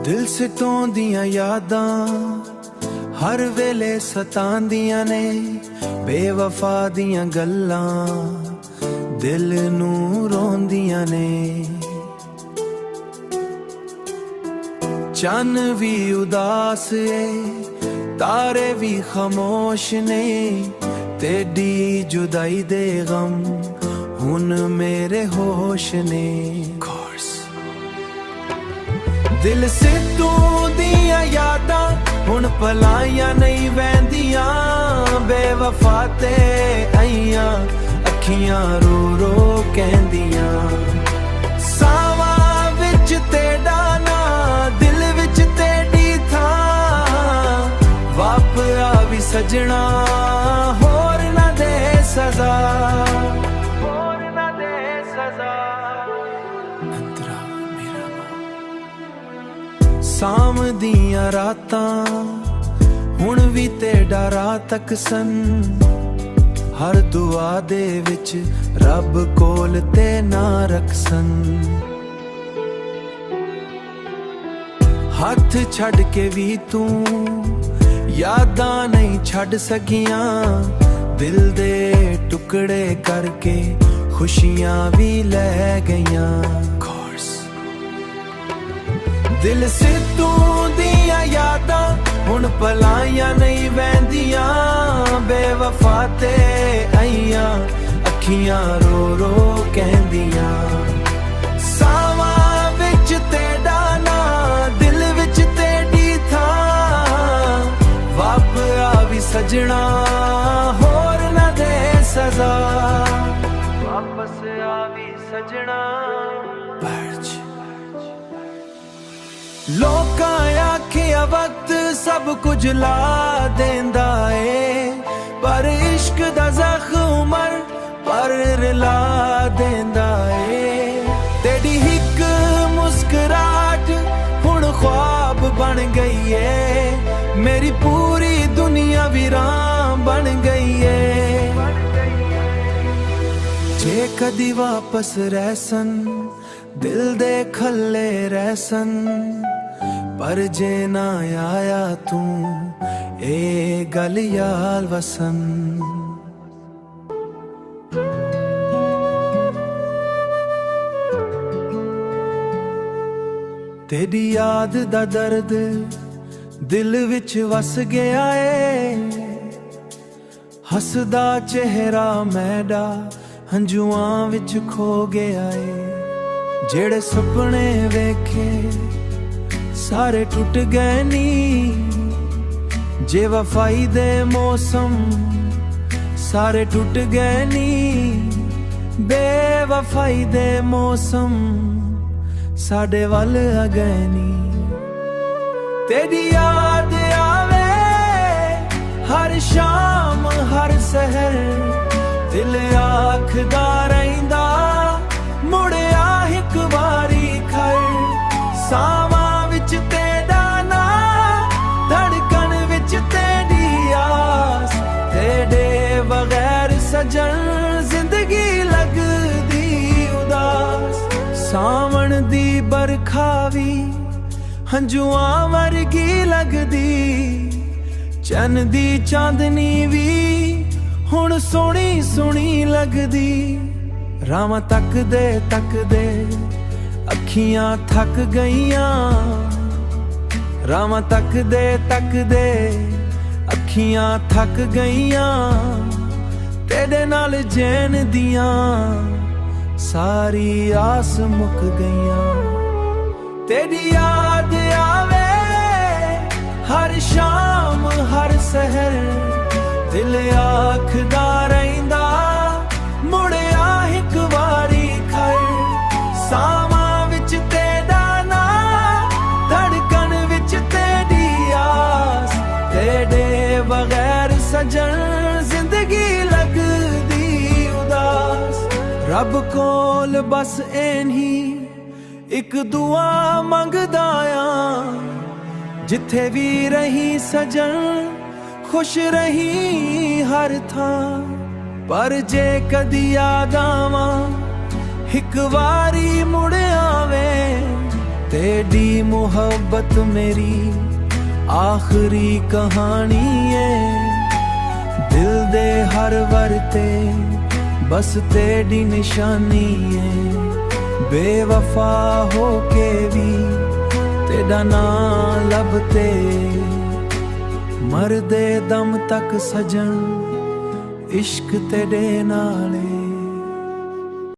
दिल सितोंदियां यादां हर वेले सतांदियां ने, बेवफा दियां गल्लां दिल नूं रोंदियां ने। चन्न भी उदास है तारे भी खामोश ने, तेरी जुदाई दे गम हुन मेरे होश ने। दिल सिद्धू दियां यादां हुण भलाइयां नहीं वैंदियां, बेवफा ते आईयां अखियां रो रो कहंदियां। सावां विच तेरा ना दिल विच तेरी थां, वाप आवी सजना होर ना दे सजा, होर ना दे सजा। साम दियां रातां हुण भी तेरा राह तक सन, हर दुआ दे विच रब कोल ते ना रखसन। हथ छड़ के भी तू यादां नहीं छड़ सकियां, दिल दे टुकड़े करके खुशियां भी ले गईयां। दिल सिद्धू दियां यादां हुण भलाइयां नहीं वैंदियां, बेवफा ते आईयां अखियां रो रो कहंदियां। सावां विच तेरा ना दिल विच तेरी थां, वाप आवी सजना होर ना दे सजा, वापस आवी सजना। लोकां आखिया वक्त सब कुछ ला देंदा है, पर इश्क दा जख्म उमर पर रिला देंदा है। तेरी हिक मुस्कुराहट हुण ख्वाब बन गई है, मेरी पूरी दुनिया वीरान बन गई है। जे कदी वापस रहसन दिल दे खल्ले रहसन, पर जे ना आया तू ए गल याद वसन। तेरी याद दा दर्द दिल विच वस गया है, हसदा चेहरा मैडा हंजुआं विच खो गया है। जेड़े सुपने वेखे सारे टूट गए नी, जे वफाई दे मौसम सारे टूट गए नी, बेवफाई दे मौसम साडे वल आ गए नी। तेरी याद आवे हर शाम हर सहर, दिल आखदा रहिंदा मुड़िया हिक वारी खर। सावां विच तेरा ना धड़कन विच तेरी आस, तेरे बगैर सजन जिंदगी लगदी उदास। सावण दी बरखा भी हंजुआं वर्गी लगदी, चन्न दी चांदनी भी हुण सोहनी सोहनी लगदी। रावां तकदे तकदे अखियां थक गईयां, रावां तकदे तकदे अखियां थक गईयां। तेरे नाल जैन दियां सारी आस मुक गईयां। तेरी याद आवे हर शाम हर सहर, दिल आखदा रहिंदा मुड़िया हिक वारी खर। सावां विच तेरा ना धड़कन विच तेरी आस, तेरे बगैर सजन जिंदगी लगदी उदास। रब कोल बस एनी एक दुआ मंगदा आ, जिथे भी रही सजन खुश रही हर थां। पर जे कदी याद आवां हिक वारी मुड़ आवे, तेरी ਮੁਹੱਬਤ ਮੇਰੀ ਆਖਰੀ ਕਹਾਣੀ ਏ ਦਿਲ ਦੇ ਹਰ ਵਰਤੇ ਬਸ ਤੇਰੀ ਨਿਸ਼ਾਨੀ ਏ ਬੇਵਫਾ ਹੋ ਕੇ ਵੀ तेरा नाम लभते मरदे दम तक सजन इश्क तेरे नाले